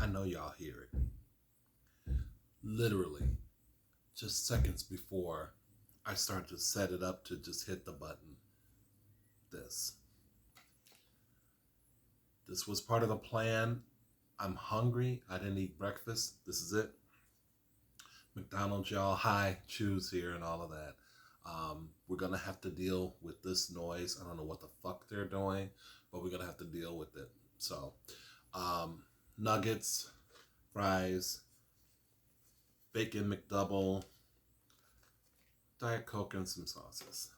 I know y'all hear it. Literally, just seconds before I start to set it up to just hit the button. This. This was part of the plan. I'm hungry. I didn't eat breakfast. This is it. McDonald's, y'all. Hi, choose here and all of that. We're going to have to deal with this noise. I don't know what the fuck they're doing, but we're going to have to deal with it. So, nuggets, fries, bacon Mcdbl, Diet Coke, and some sauces.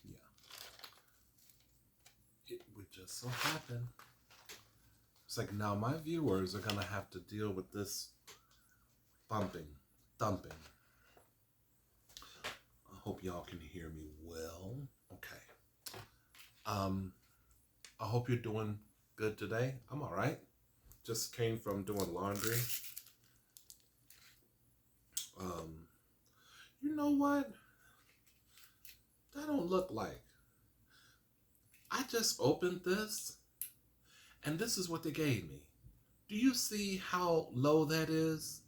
Yeah. It would just so happen. It's like, now my viewers are going to have to deal with this thumping. I hope y'all can hear me well. Okay. I hope you're doing good today. I'm all right. Just came from doing laundry. You know what? That don't look like. I just opened this, and this is what they gave me. Do you see how low that is?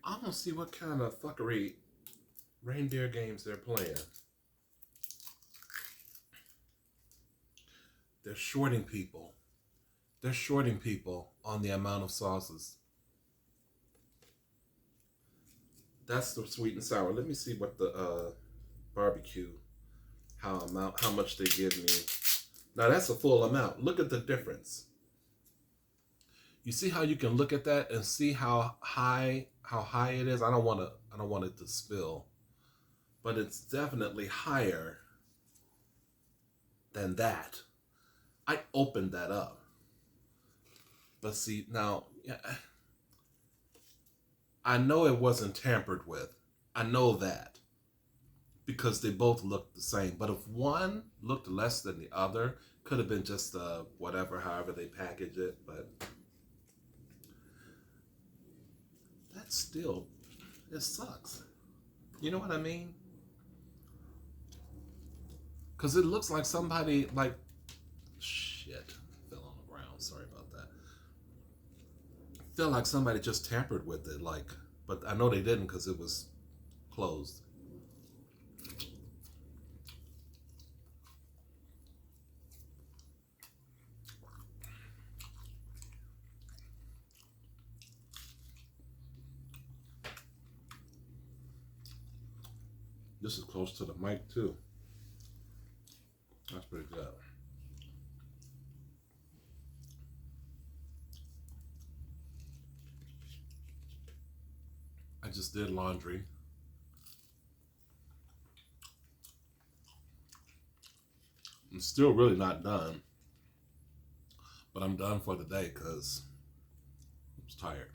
I don't see what kind of fuckery reindeer games they're playing. They're shorting people. They're shorting people on the amount of sauces. That's the sweet and sour. Let me see what the barbecue, how much they give me. Now that's a full amount. Look at the difference. You see how you can look at that and see how high it is? I don't want it to spill. But it's definitely higher than that. I opened that up. But see, now, yeah, I know it wasn't tampered with. I know that. Because they both looked the same. But if one looked less than the other, could have been just whatever, however they package it. But that still, it sucks. You know what I mean? Because it looks like somebody, like, shit, fell on the ground. Sorry about that. Feel like somebody just tampered with it, like, but I know they didn't because it was closed. This is close to the mic too. That's pretty good. I just did laundry. I'm still really not done, but I'm done for the day because I was tired.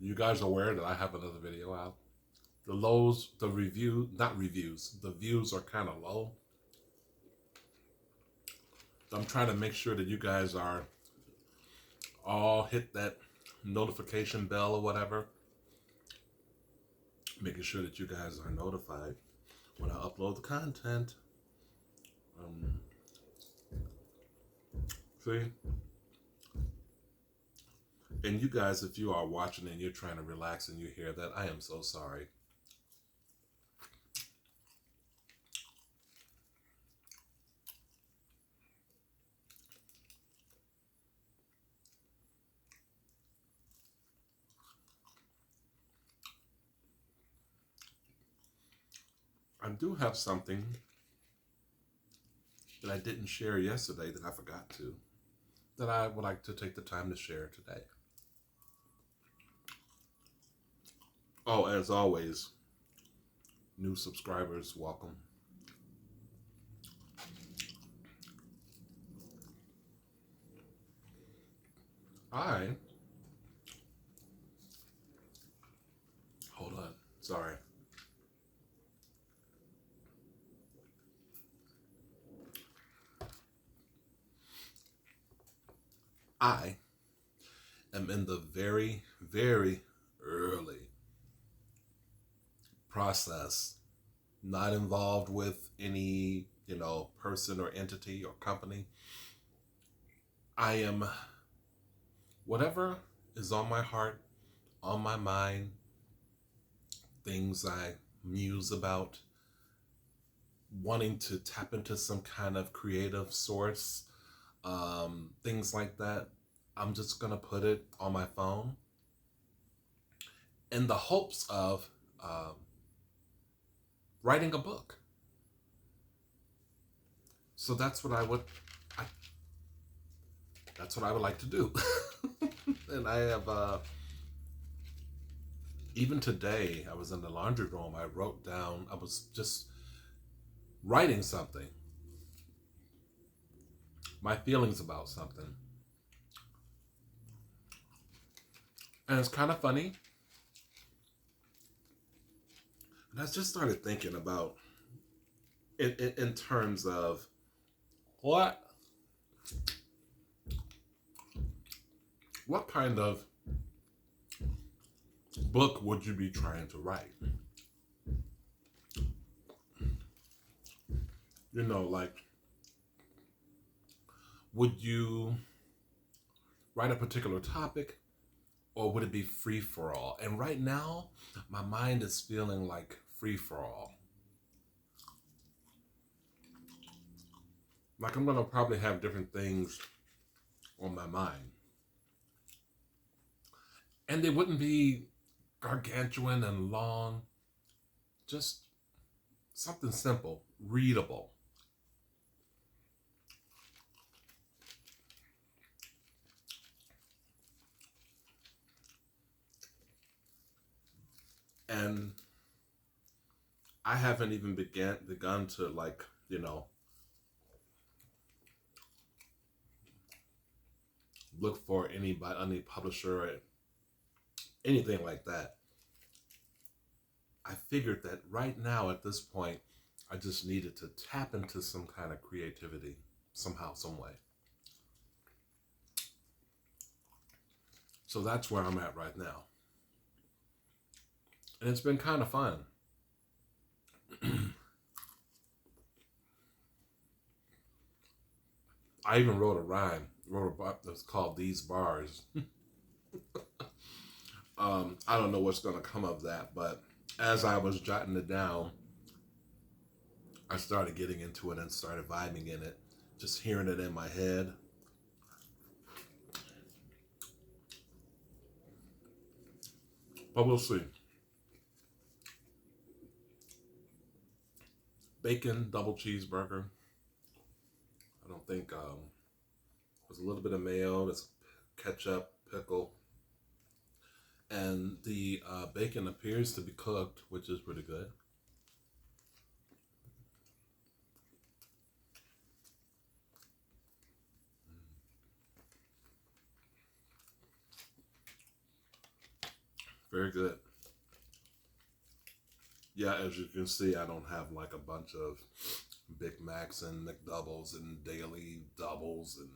You guys are aware that I have another video out? The lows, the views are kind of low. I'm trying to make sure that you guys are all hit that notification bell or whatever. Making sure that you guys are notified when I upload the content. See? And you guys, if you are watching and you're trying to relax and you hear that, I am so sorry. I do have something that I didn't share yesterday that I forgot to, that I would like to take the time to share today. Oh, as always, new subscribers, welcome. Hold on, sorry. I am in the very, very early process, not involved with any, person or entity or company. I am whatever is on my heart, on my mind, things I muse about, wanting to tap into some kind of creative source, things like that. I'm just going to put it on my phone in the hopes of writing a book. So that's what I that's what I would like to do. And I have, even today, I was in the laundry room. I wrote down, I was just writing something, my feelings about something. And it's kind of funny. And I just started thinking about it in terms of what kind of book would you be trying to write? Like, would you write a particular topic, or would it be free for all? And right now, my mind is feeling like free for all. Like, I'm going to probably have different things on my mind. And they wouldn't be gargantuan and long. Just something simple, readable. And I haven't even begun to, like, look for any publisher or anything like that. I figured that right now at this point, I just needed to tap into some kind of creativity somehow, some way. So that's where I'm at right now. And it's been kind of fun. I even wrote a rhyme. Wrote a bar that's called These Bars. I don't know what's going to come of that, but as I was jotting it down, I started getting into it and started vibing in it, just hearing it in my head. But we'll see. Bacon double cheeseburger. I don't think there's a little bit of mayo, there's ketchup, pickle, and the bacon appears to be cooked, which is pretty good. Very good. Yeah, as you can see, I don't have like a bunch of Big Macs and McDoubles and daily doubles and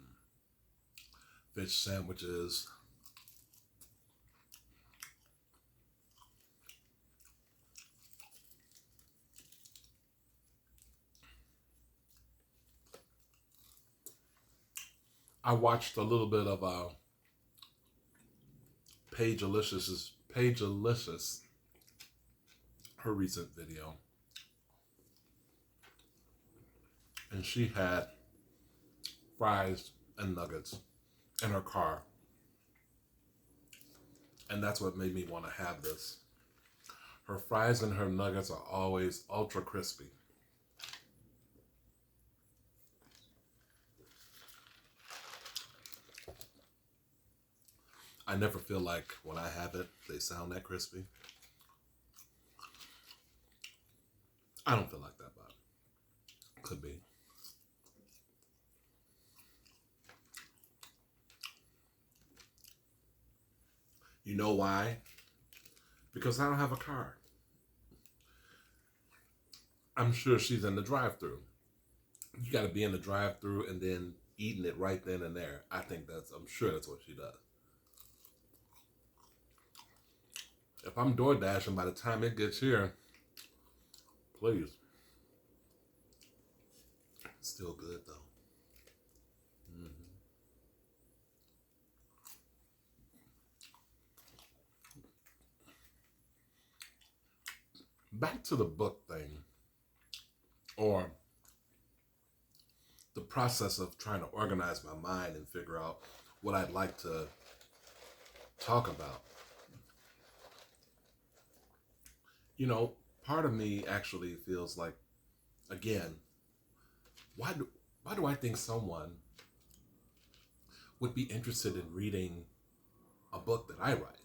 fish sandwiches. I watched a little bit of Paige Alicious, her recent video. And she had fries and nuggets in her car. And that's what made me want to have this. Her fries and her nuggets are always ultra crispy. I never feel like when I have it, they sound that crispy. I don't feel like that, but could be. You know why? Because I don't have a car. I'm sure she's in the drive-thru. You got to be in the drive-thru and then eating it right then and there. I'm sure that's what she does. If I'm door dashing by the time it gets here, please. It's still good though. Mm-hmm. Back to the book thing, or the process of trying to organize my mind and figure out what I'd like to talk about. You know, part of me actually feels like, again, why do I think someone would be interested in reading a book that I write?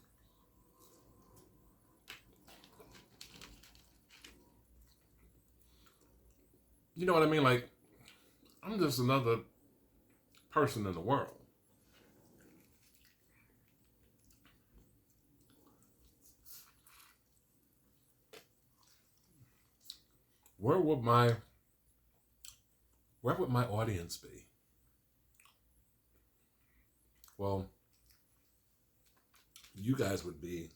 You know what I mean? Like, I'm just another person in the world. Where would my where would my audience be? Well, you guys would be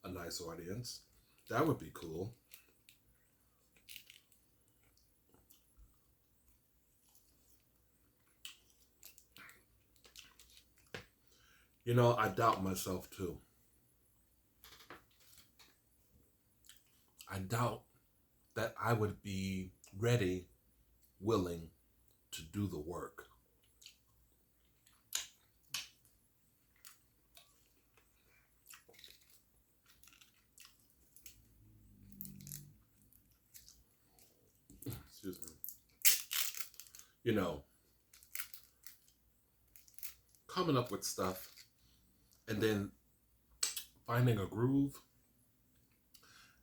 a nice audience. That would be cool. You know, I doubt myself too. I doubt that I would be ready, willing to do the work. Excuse me. You know, coming up with stuff and then finding a groove.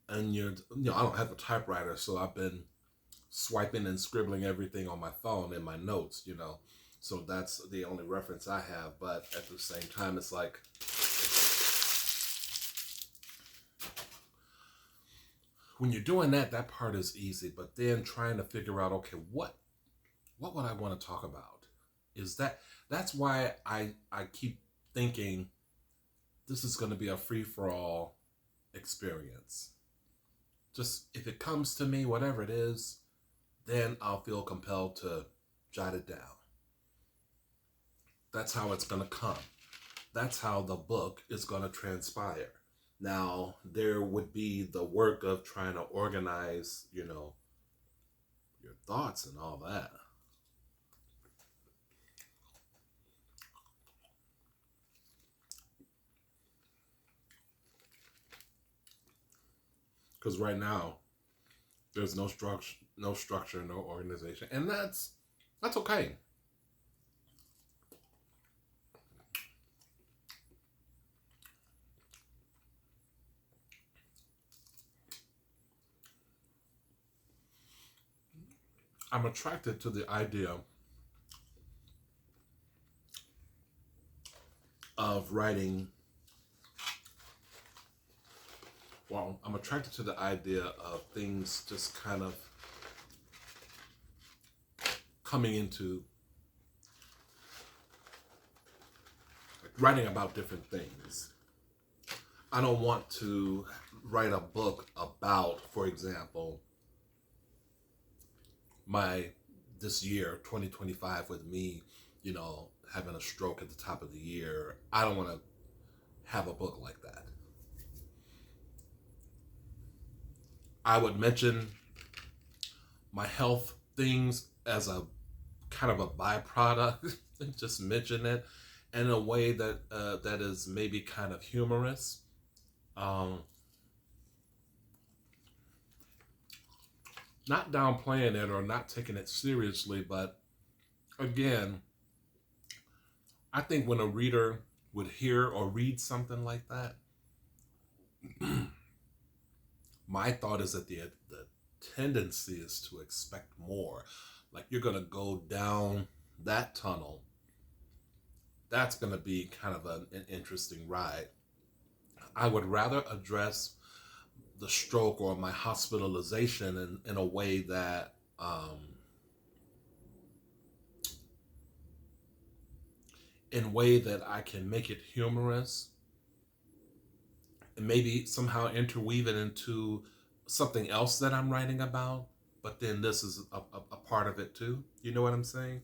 And I don't have a typewriter, so I've been swiping and scribbling everything on my phone in my notes, So that's the only reference I have. But at the same time, it's like, when you're doing that, that part is easy. But then trying to figure out, okay, what would I want to talk about? That's why I keep thinking this is going to be a free-for-all experience. Just if it comes to me, whatever it is, then I'll feel compelled to jot it down. That's how it's going to come. That's how the book is going to transpire. Now, there would be the work of trying to organize, your thoughts and all that. Because right now, there's no structure, no organization, and that's okay. I'm attracted to the idea of writing. Well, I'm attracted to the idea of things just kind of coming into writing about different things. I don't want to write a book about, for example, this year, 2025, with me, having a stroke at the top of the year. I don't want to have a book like that. I would mention my health things as a kind of a byproduct, just mention it in a way that that is maybe kind of humorous. Not downplaying it or not taking it seriously, but again, I think when a reader would hear or read something like that, my thought is that the tendency is to expect more. Like, you're going to go down that tunnel. That's going to be kind of an interesting ride. I would rather address the stroke or my hospitalization in a way that in a way that I can make it humorous and maybe somehow interweave it into something else that I'm writing about. But then this is a part of it too. You know what I'm saying?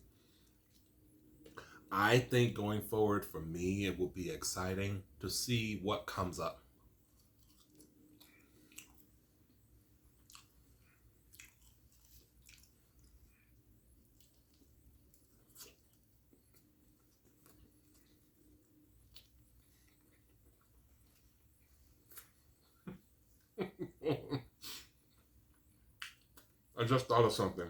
I think going forward for me, it will be exciting to see what comes up. I just thought of something.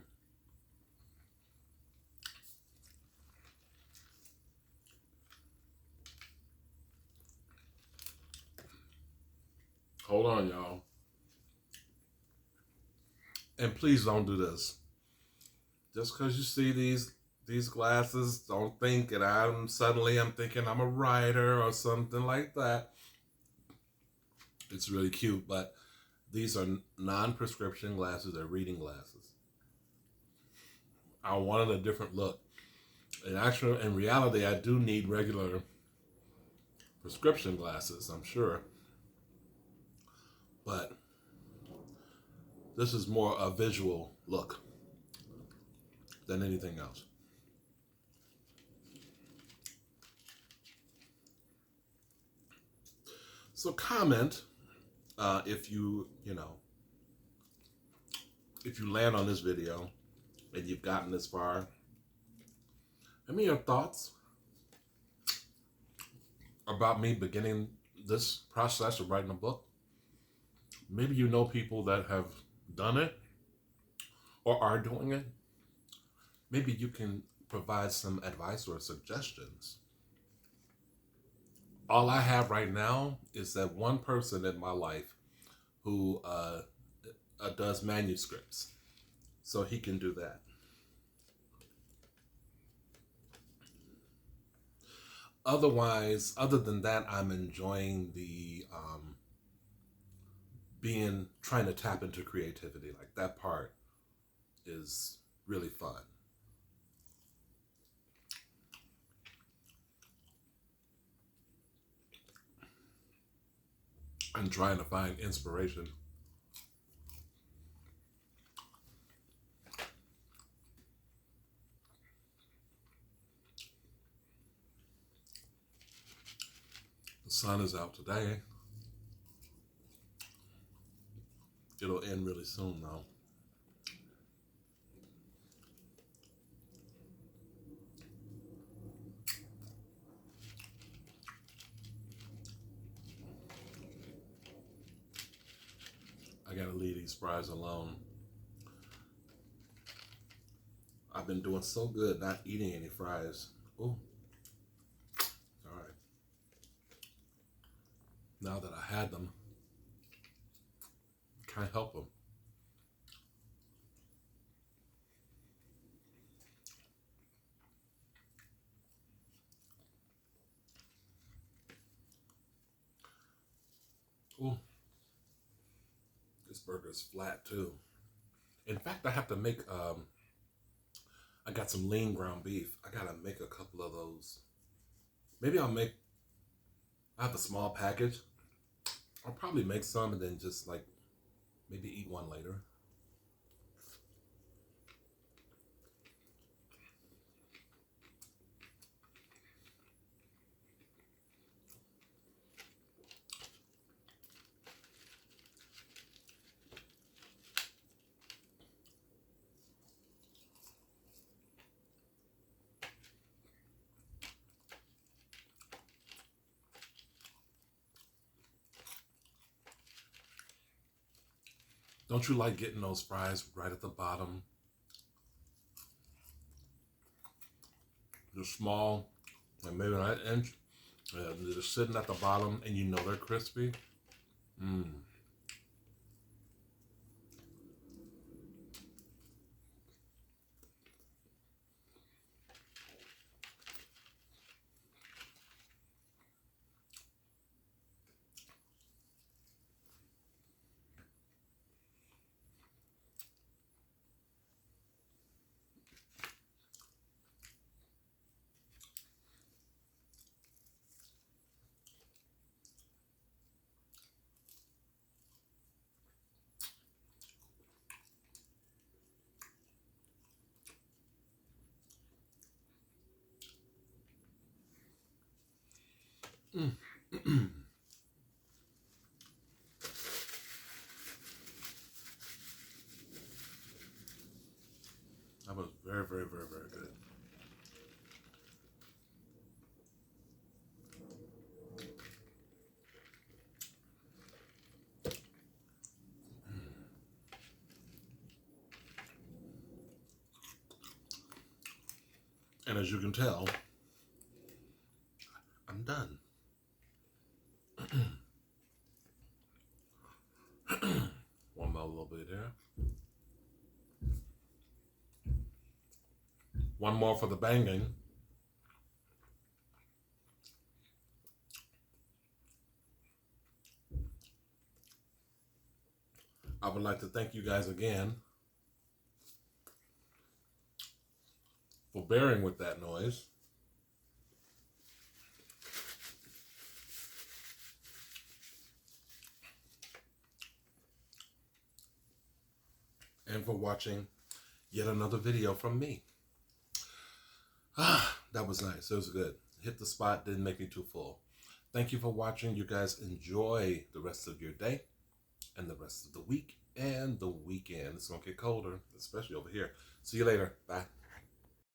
Hold on, y'all. And please don't do this. Just because you see these glasses, don't think that I'm thinking I'm a writer or something like that. It's really cute, but these are non-prescription glasses. They're reading glasses. I wanted a different look. In reality, I do need regular prescription glasses, I'm sure. But this is more a visual look than anything else. So comment if if you land on this video and you've gotten this far. Give me your thoughts about me beginning this process of writing a book. Maybe you know people that have done it or are doing it. Maybe you can provide some advice or suggestions. All I have right now is that one person in my life who does manuscripts, so he can do that. Otherwise, other than that, I'm enjoying the trying to tap into creativity. Like that part is really fun. I'm trying to find inspiration. The sun is out today. It'll end really soon though. I gotta leave these fries alone. I've been doing so good not eating any fries. Oh, all right. Now that I had them, can't help them. Oh, this burger's flat too. In fact, I have to make. I got some lean ground beef. I gotta make a couple of those. Maybe I'll make. I have a small package. I'll probably make some and then just like maybe eat one later. Don't you like getting those fries right at the bottom? They're small, and maybe an inch. They're just sitting at the bottom, and you know they're crispy. Mmm. That was very, very, very, very good. And as you can tell, I'm done. One more little bit there. One more for the banging. I would like to thank you guys again for bearing with that noise. And for watching yet another video from me. That was nice. It was good. Hit the spot, didn't make me too full. Thank you for watching. You guys enjoy the rest of your day and the rest of the week and the weekend. It's going to get colder, especially over here. See you later. Bye.